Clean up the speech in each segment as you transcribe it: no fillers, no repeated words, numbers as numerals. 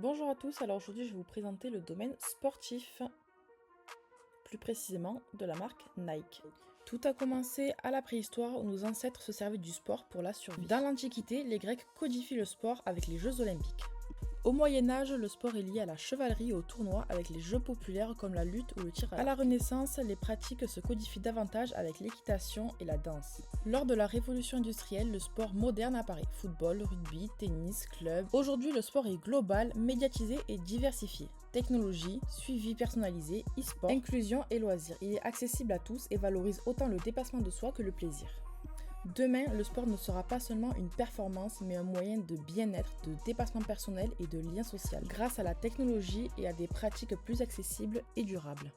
Bonjour à tous, alors aujourd'hui je vais vous présenter le domaine sportif, plus précisément de la marque Nike. Tout a commencé à la préhistoire où nos ancêtres se servaient du sport pour la survie. Dans l'Antiquité, les Grecs codifient le sport avec les Jeux Olympiques. Au Moyen-Âge, le sport est lié à la chevalerie et aux tournois avec les jeux populaires comme la lutte ou le tir à l'arc. À la Renaissance, les pratiques se codifient davantage avec l'équitation et la danse. Lors de la révolution industrielle, le sport moderne apparaît. Football, rugby, tennis, club. Aujourd'hui, le sport est global, médiatisé et diversifié. Technologie, suivi personnalisé, e-sport, inclusion et loisirs. Il est accessible à tous et valorise autant le dépassement de soi que le plaisir. Demain, le sport ne sera pas seulement une performance, mais un moyen de bien-être, de dépassement personnel et de lien social, grâce à la technologie et à des pratiques plus accessibles et durables.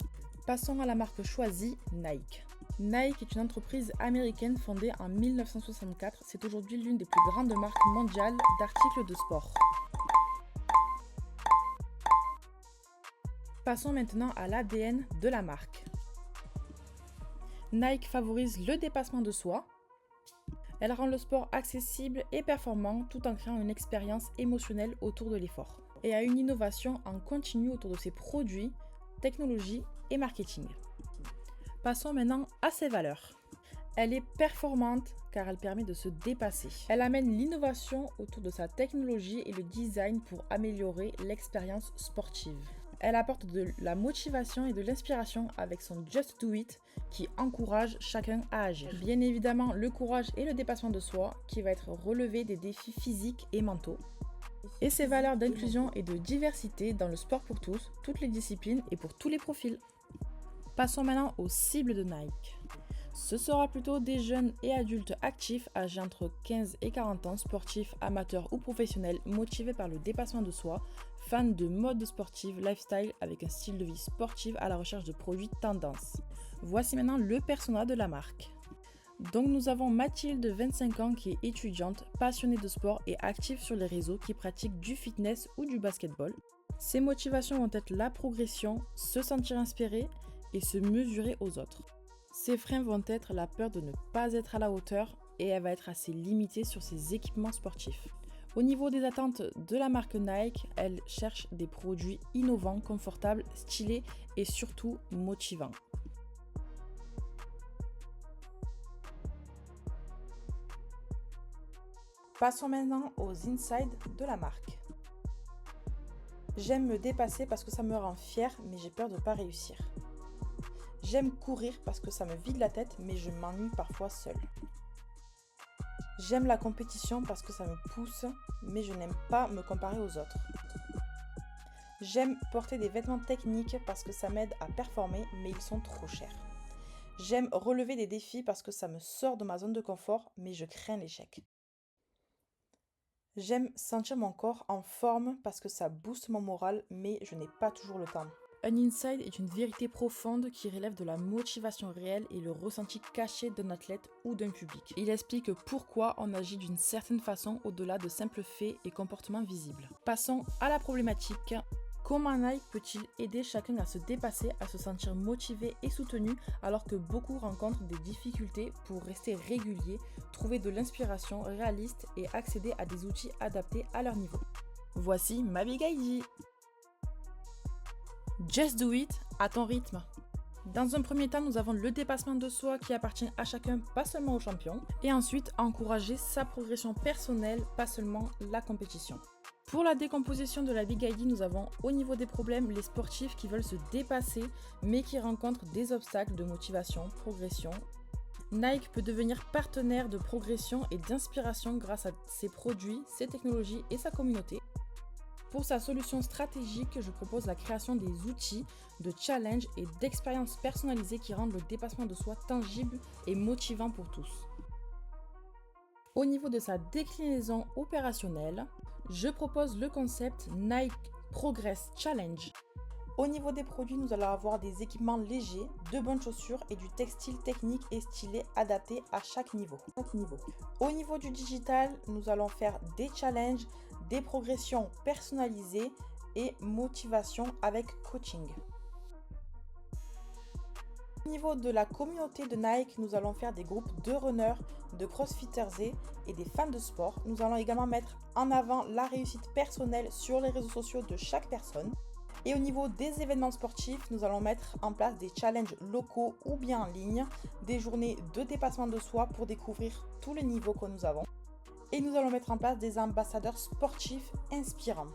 Passons à la marque choisie, Nike. Nike est une entreprise américaine fondée en 1964. C'est aujourd'hui l'une des plus grandes marques mondiales d'articles de sport. Passons maintenant à l'ADN de la marque. Nike favorise le dépassement de soi. Elle rend le sport accessible et performant tout en créant une expérience émotionnelle autour de l'effort. Et a une innovation en continu autour de ses produits, technologies et marketing. Passons maintenant à ses valeurs. Elle est performante car elle permet de se dépasser. Elle amène l'innovation autour de sa technologie et le design pour améliorer l'expérience sportive. Elle apporte de la motivation et de l'inspiration avec son Just Do It qui encourage chacun à agir. Bien évidemment, le courage et le dépassement de soi qui va être relevé des défis physiques et mentaux. Et ses valeurs d'inclusion et de diversité dans le sport pour tous, toutes les disciplines et pour tous les profils. Passons maintenant aux cibles de Nike. Ce sera plutôt des jeunes et adultes actifs âgés entre 15 et 40 ans, sportifs, amateurs ou professionnels, motivés par le dépassement de soi, fans de mode sportive, lifestyle avec un style de vie sportif à la recherche de produits tendance. Voici maintenant le persona de la marque. Donc nous avons Mathilde, 25 ans, qui est étudiante, passionnée de sport et active sur les réseaux, qui pratique du fitness ou du basketball. Ses motivations vont être la progression, se sentir inspiré et se mesurer aux autres. Ses freins vont être la peur de ne pas être à la hauteur et elle va être assez limitée sur ses équipements sportifs. Au niveau des attentes de la marque Nike, elle cherche des produits innovants, confortables, stylés et surtout motivants. Passons maintenant aux insides de la marque. J'aime me dépasser parce que ça me rend fière, mais j'ai peur de ne pas réussir. J'aime courir parce que ça me vide la tête, mais je m'ennuie parfois seule. J'aime la compétition parce que ça me pousse, mais je n'aime pas me comparer aux autres. J'aime porter des vêtements techniques parce que ça m'aide à performer, mais ils sont trop chers. J'aime relever des défis parce que ça me sort de ma zone de confort, mais je crains l'échec. J'aime sentir mon corps en forme parce que ça booste mon moral, mais je n'ai pas toujours le temps. Un inside est une vérité profonde qui relève de la motivation réelle et le ressenti caché d'un athlète ou d'un public. Il explique pourquoi on agit d'une certaine façon au-delà de simples faits et comportements visibles. Passons à la problématique. Comment Nike peut-il aider chacun à se dépasser, à se sentir motivé et soutenu alors que beaucoup rencontrent des difficultés pour rester réguliers, trouver de l'inspiration réaliste et accéder à des outils adaptés à leur niveau? Voici ma Big ID. Just do it à ton rythme. Dans un premier temps, nous avons le dépassement de soi qui appartient à chacun, pas seulement au champion. Et ensuite, encourager sa progression personnelle, pas seulement la compétition. Pour la décomposition de la Big ID, nous avons au niveau des problèmes les sportifs qui veulent se dépasser mais qui rencontrent des obstacles de motivation, progression. Nike peut devenir partenaire de progression et d'inspiration grâce à ses produits, ses technologies et sa communauté. Pour sa solution stratégique, je propose la création des outils de challenge et d'expériences personnalisées qui rendent le dépassement de soi tangible et motivant pour tous. Au niveau de sa déclinaison opérationnelle, je propose le concept Nike Progress Challenge. Au niveau des produits, nous allons avoir des équipements légers, de bonnes chaussures et du textile technique et stylé adapté à chaque niveau. Au niveau du digital, nous allons faire des challenges, des progressions personnalisées et motivation avec coaching. Au niveau de la communauté de Nike, nous allons faire des groupes de runners, de crossfitters et des fans de sport. Nous allons également mettre en avant la réussite personnelle sur les réseaux sociaux de chaque personne. Et au niveau des événements sportifs, nous allons mettre en place des challenges locaux ou bien en ligne, des journées de dépassement de soi pour découvrir tous les niveaux que nous avons. Et nous allons mettre en place des ambassadeurs sportifs inspirants.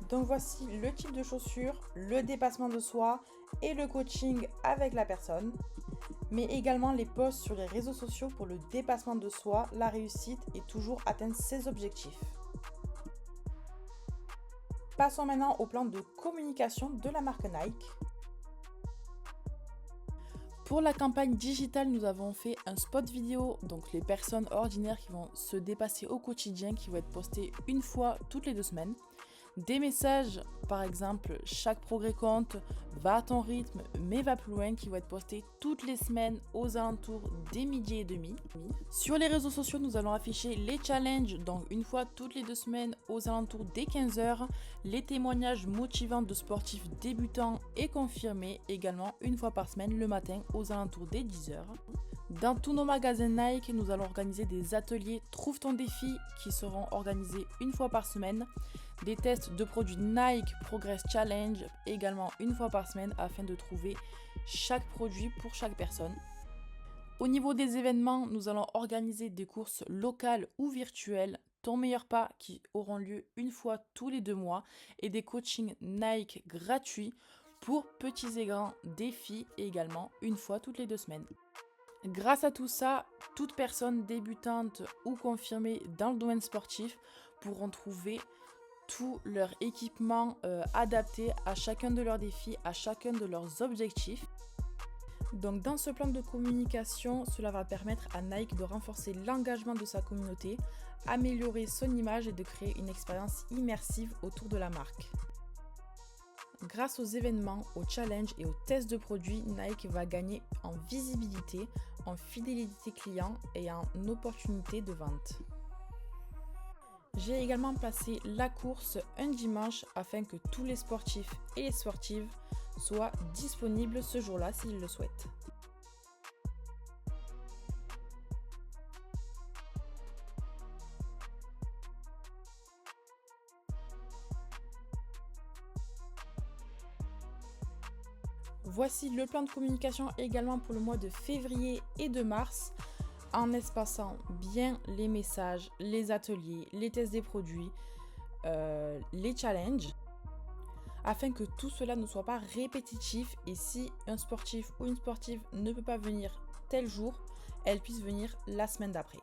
Donc voici le type de chaussures, le dépassement de soi et le coaching avec la personne, mais également les posts sur les réseaux sociaux pour le dépassement de soi, la réussite et toujours atteindre ses objectifs. Passons maintenant au plan de communication de la marque Nike. Pour la campagne digitale, nous avons fait un spot vidéo, donc les personnes ordinaires qui vont se dépasser au quotidien, qui vont être postés une fois toutes les 2 semaines. Des messages, par exemple, chaque progrès compte, va à ton rythme, mais va plus loin, qui vont être postés toutes les semaines aux alentours des 12h30. Sur les réseaux sociaux, nous allons afficher les challenges, donc une fois toutes les 2 semaines aux alentours des 15h, les témoignages motivants de sportifs débutants et confirmés, également une fois par semaine le matin aux alentours des 10h. Dans tous nos magasins Nike, nous allons organiser des ateliers Trouve ton défi qui seront organisés une fois par semaine. Des tests de produits Nike Progress Challenge également une fois par semaine afin de trouver chaque produit pour chaque personne. Au niveau des événements, nous allons organiser des courses locales ou virtuelles, ton meilleur pas qui auront lieu une fois tous les 2 mois et des coachings Nike gratuits pour petits et grands défis également une fois toutes les 2 semaines. Grâce à tout ça, toute personne débutante ou confirmée dans le domaine sportif pourront trouver tout leur équipement adapté à chacun de leurs défis, à chacun de leurs objectifs. Donc dans ce plan de communication, cela va permettre à Nike de renforcer l'engagement de sa communauté, améliorer son image et de créer une expérience immersive autour de la marque. Grâce aux événements, aux challenges et aux tests de produits, Nike va gagner en visibilité, en fidélité client et en opportunité de vente. J'ai également placé la course un dimanche afin que tous les sportifs et les sportives soient disponibles ce jour-là s'ils le souhaitent. Voici le plan de communication également pour le mois de février et de mars, en espaçant bien les messages, les ateliers, les tests des produits, les challenges, afin que tout cela ne soit pas répétitif et si un sportif ou une sportive ne peut pas venir tel jour, elle puisse venir la semaine d'après.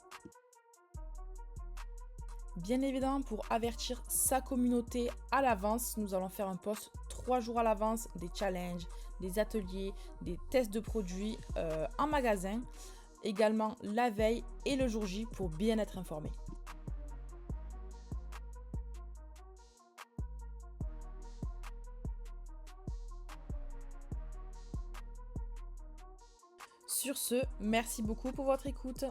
Bien évidemment, pour avertir sa communauté à l'avance, nous allons faire un post 3 jours à l'avance, des challenges, des ateliers, des tests de produits en magasin, également la veille et le jour J pour bien être informé. Sur ce, merci beaucoup pour votre écoute.